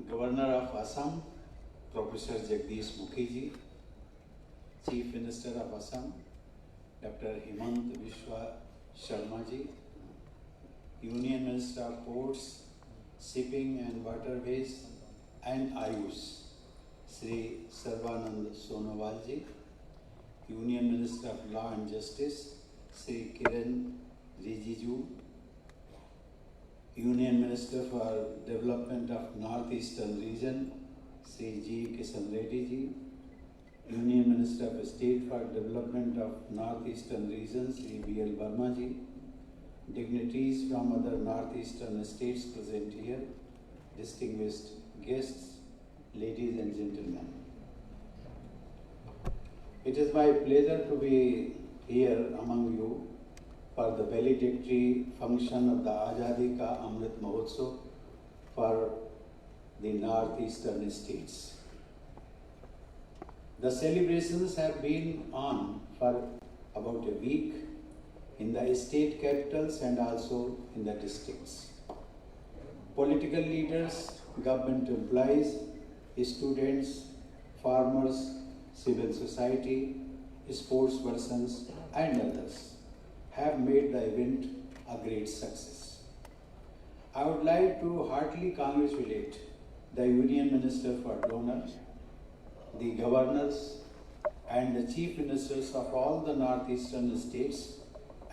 Governor of Assam, Professor Jagdish Mukherjee, Chief Minister of Assam, Dr. Himant Biswa Sharma ji, Union Minister of Ports, Shipping and Waterways and Ayush, Sri Sarvanand Sonowal ji, Union Minister of Law and Justice, Sri Kiran Rijiju, Union Minister for Development of Northeastern Region, Sri G. Kishan Reddy ji, Union Minister of State for Development of Northeastern Region, Sri B.L. Verma ji, dignitaries from other Northeastern states present here, distinguished guests, ladies and gentlemen. It is my pleasure to be here among you for the valedictory function of the Azadi Ka Amrit Mahotsav for the Northeastern states. The celebrations have been on for about a week in the state capitals and also in the districts. Political leaders, government employees, students, farmers, civil society, sports persons and others have made the event a great success. I would like to heartily congratulate the Union Minister for Donors, the governors and the chief ministers of all the northeastern states,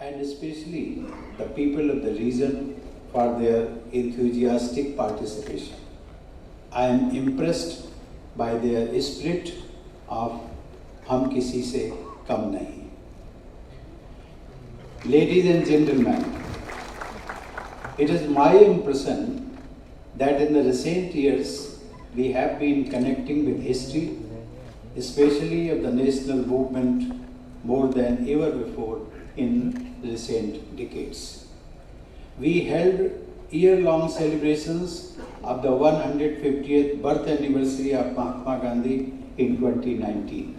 and especially the people of the region for their enthusiastic participation. I am impressed by their spirit of "Hum kisi se kam nahi." Ladies and gentlemen, it is my impression that in the recent years we have been connecting with history, especially of the national movement, more than ever before in recent decades. We held year-long celebrations of the 150th birth anniversary of Mahatma Gandhi in 2019.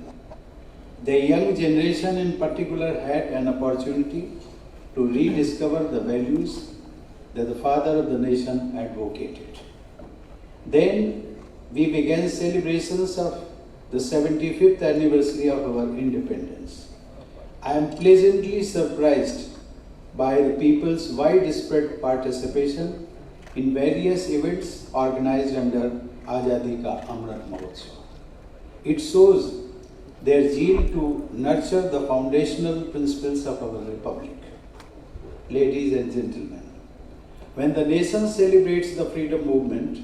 The young generation in particular had an opportunity to rediscover the values that the father of the nation advocated. Then we began celebrations of the 75th anniversary of our independence. I am pleasantly surprised by the people's widespread participation in various events organized under Azadi Ka Amrit Mahotsav. It shows their zeal to nurture the foundational principles of our republic. Ladies and gentlemen, when the nation celebrates the freedom movement,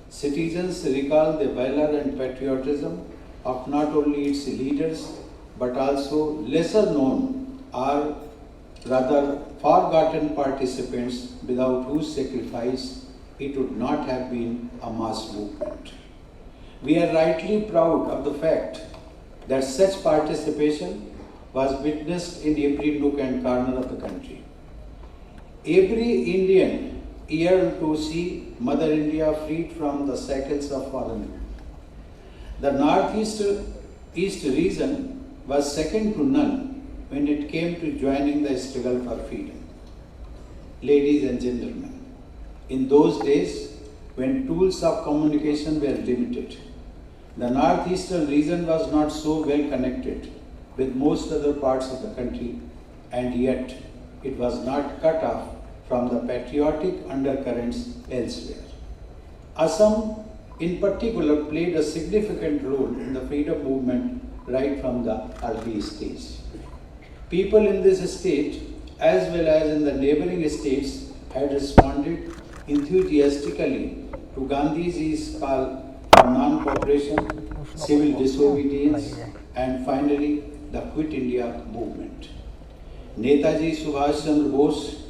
citizens recall the valor and patriotism of not only its leaders, but also lesser known or rather forgotten participants without whose sacrifice it would not have been a mass movement. We are rightly proud of the fact that such participation was witnessed in every nook and corner of the country. Every Indian yearned to see Mother India freed from the shackles of foreign rule. The Northeast region was second to none when it came to joining the struggle for freedom. Ladies and gentlemen, in those days when tools of communication were limited, the Northeastern region was not so well connected with most other parts of the country, and yet it was not cut off from the patriotic undercurrents elsewhere. Assam, in particular, played a significant role in the freedom movement right from the early stage. People in this state, as well as in the neighboring states, had responded enthusiastically to Gandhiji's call for non-cooperation, civil disobedience, and finally the Quit India movement. Netaji Subhash Chandra Bose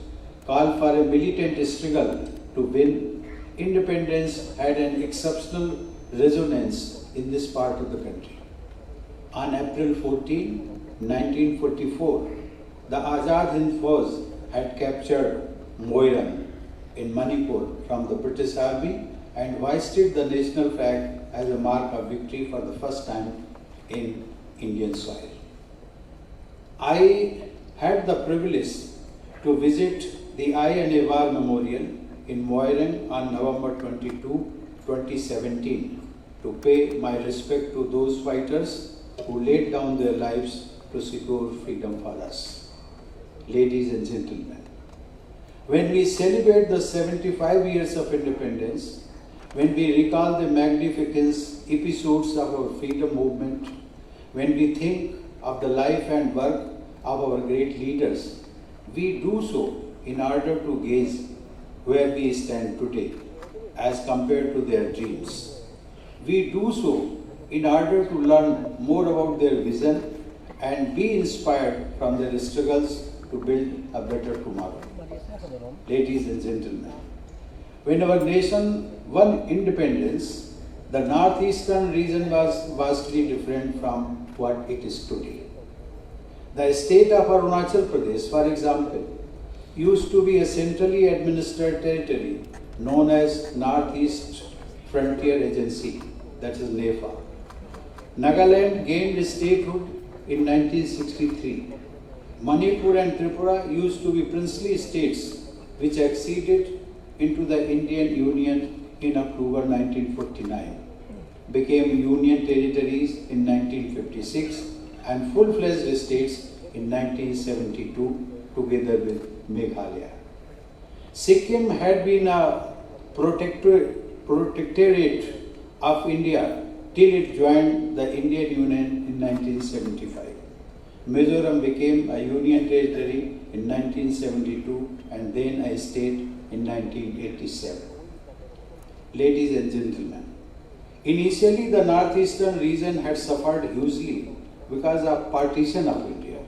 called for a militant struggle to win independence had an exceptional resonance in this part of the country. On April 14, 1944, the Azad Hind Fauj had captured Moiran in Manipur from the British Army and hoisted the national flag as a mark of victory for the first time in Indian soil. I had the privilege to visit the Eye War Memorial in Moirang on November 22, 2017 to pay my respect to those fighters who laid down their lives to secure freedom for us. Ladies and gentlemen, when we celebrate the 75 years of independence, when we recall the magnificent episodes of our freedom movement, when we think of the life and work of our great leaders, we do so in order to gauge where we stand today as compared to their dreams. We do so in order to learn more about their vision and be inspired from their struggles to build a better tomorrow. Ladies and gentlemen, when our nation won independence, the northeastern region was vastly different from what it is today. The state of Arunachal Pradesh, for example, used to be a centrally administered territory known as Northeast Frontier Agency, that is NEFA. Nagaland gained statehood in 1963. Manipur and Tripura used to be princely states which acceded into the Indian Union in October 1949, became union territories in 1956 and full-fledged states in 1972 together with Meghalaya. Sikkim had been a protectorate of India till it joined the Indian Union in 1975. Mizoram became a union territory in 1972 and then a state in 1987. Ladies and gentlemen, initially the northeastern region had suffered hugely because of partition of India,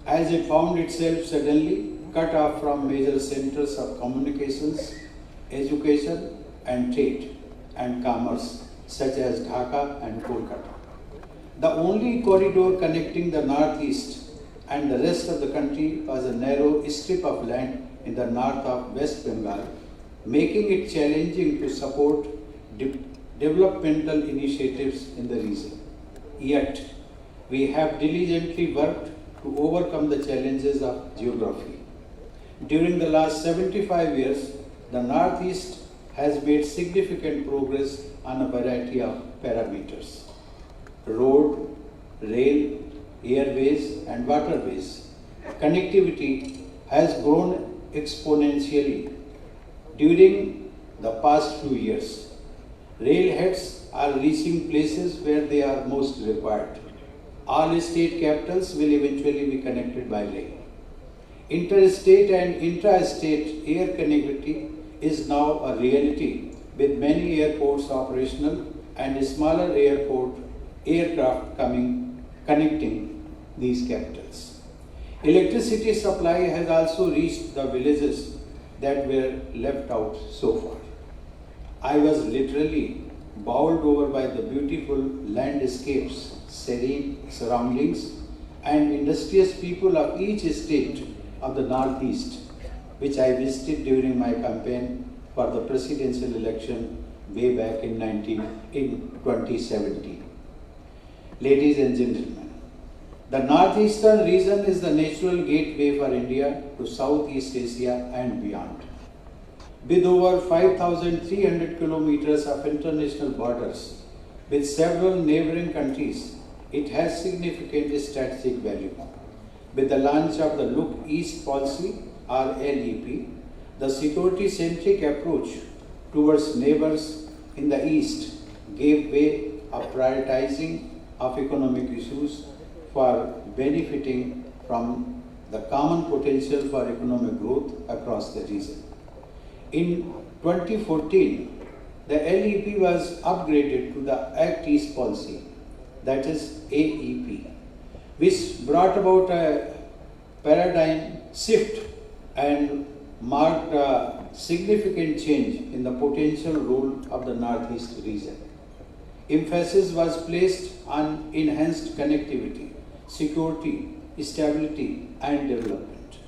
as it found itself suddenly cut off from major centers of communications, education and trade and commerce such as Dhaka and Kolkata. The only corridor connecting the northeast and the rest of the country was a narrow strip of land in the north of West Bengal, making it challenging to support developmental initiatives in the region. Yet, we have diligently worked to overcome the challenges of geography. During the last 75 years, the Northeast has made significant progress on a variety of parameters. Road, rail, airways and waterways connectivity has grown exponentially during the past few years. Railheads are reaching places where they are most required. All state capitals will eventually be connected by rail. Interstate and intra-state air connectivity is now a reality with many airports operational and smaller aircraft connecting these capitals. Electricity supply has also reached the villages that were left out so far. I was literally bowled over by the beautiful landscapes, serene surroundings, and industrious people of each state of the Northeast, which I visited during my campaign for the presidential election way back in 2017. Ladies and gentlemen, the Northeastern region is the natural gateway for India to Southeast Asia and beyond. With over 5,300 kilometers of international borders with several neighboring countries, it has significant strategic value. With the launch of the Look East policy, or LEP, the security-centric approach towards neighbors in the East gave way of prioritizing of economic issues for benefiting from the common potential for economic growth across the region. In 2014, the LEP was upgraded to the Act East policy, that is AEP, which brought about a paradigm shift and marked a significant change in the potential role of the Northeast region. Emphasis was placed on enhanced connectivity, security, stability, and development.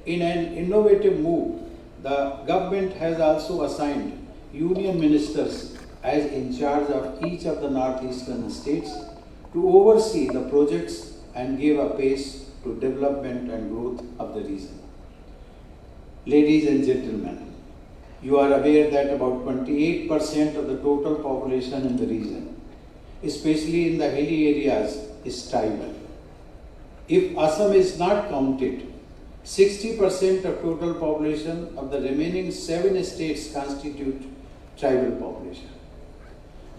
In an innovative move, the government has also assigned union ministers as in charge of each of the northeastern states to oversee the projects and gave a pace to development and growth of the region. Ladies and gentlemen, you are aware that about 28% of the total population in the region, especially in the hilly areas, is tribal. If Assam is not counted, 60% of total population of the remaining 7 states constitute tribal population.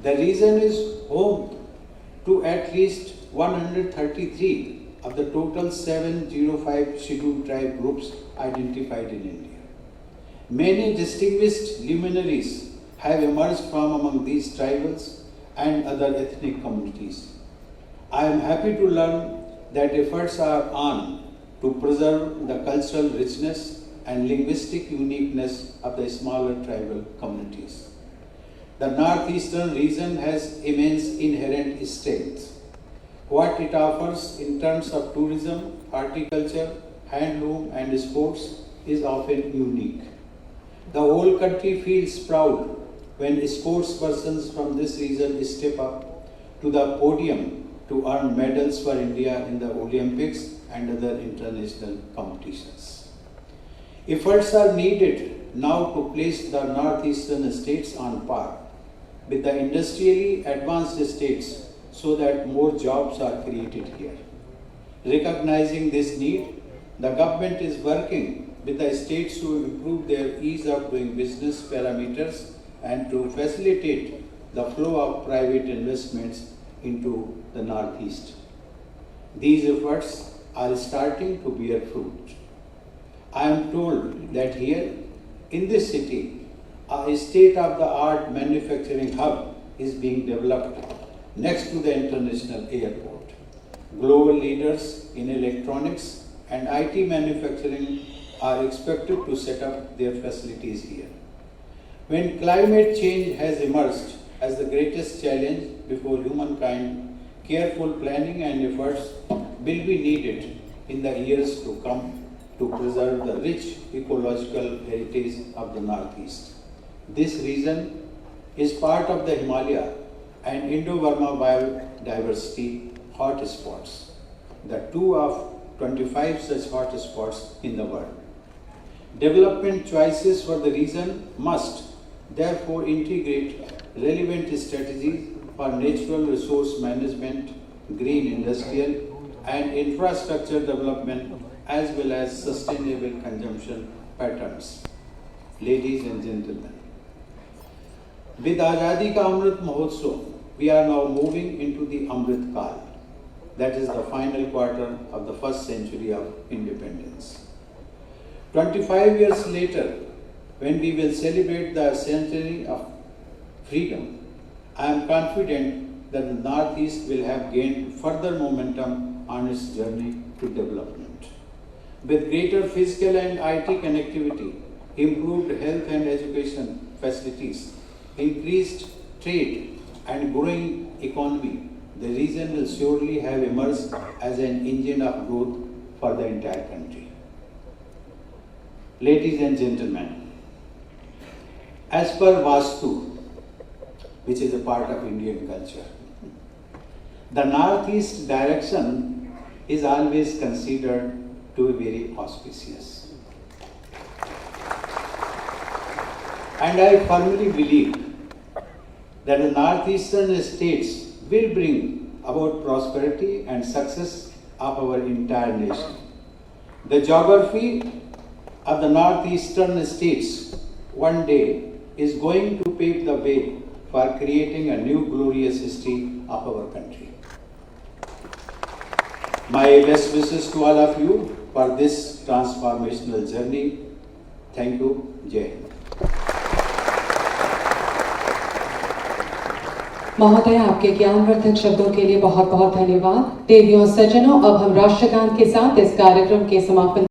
The region is home to at least 133 of the total 705 scheduled tribe groups identified in India. Many distinguished luminaries have emerged from among these tribals and other ethnic communities. I am happy to learn that efforts are on to preserve the cultural richness and linguistic uniqueness of the smaller tribal communities. The northeastern region has immense inherent strength. What it offers in terms of tourism, horticulture, handloom, and sports is often unique. The whole country feels proud when sportspersons from this region step up to the podium to earn medals for India in the Olympics and other international competitions. Efforts are needed now to place the northeastern states on par with the industrially advanced states so that more jobs are created here. Recognizing this need, the government is working with the states to improve their ease of doing business parameters and to facilitate the flow of private investments into the Northeast. These efforts are starting to bear fruit. I am told that here in this city, a state-of-the-art manufacturing hub is being developed next to the international airport. Global leaders in electronics and IT manufacturing are expected to set up their facilities here. When climate change has emerged as the greatest challenge before humankind, careful planning and efforts will be needed in the years to come to preserve the rich ecological heritage of the Northeast. This region is part of the Himalaya and Indo-Burma biodiversity hotspots, the 2 of 25 such hotspots in the world. Development choices for the region must therefore integrate relevant strategies for natural resource management, green industrial and infrastructure development as well as sustainable consumption patterns. Ladies and gentlemen, with Azadi Ka Amrit Mahotsav, we are now moving into the Amrit Kal, that is the final quarter of the first century of independence. 25 years later, when we will celebrate the centenary of freedom, I am confident that the Northeast will have gained further momentum on its journey to development. With greater physical and IT connectivity, improved health and education facilities, increased trade and growing economy, the region will surely have emerged as an engine of growth for the entire country. Ladies and gentlemen, as per Vastu, which is a part of Indian culture, the northeast direction is always considered to be very auspicious. And I firmly believe that the northeastern states will bring about prosperity and success of our entire nation. The geography of the northeastern states one day is going to pave the way for creating a new glorious history of our country. My best wishes to all of you for this transformational journey. Thank you. Jai Hind. महोदय, आपके ज्ञानवर्धक शब्दों के लिए बहुत बहुत धन्यवाद। देवियों सज्जनों, अब हम राष्ट्रगान के साथ इस कार्यक्रम के समापन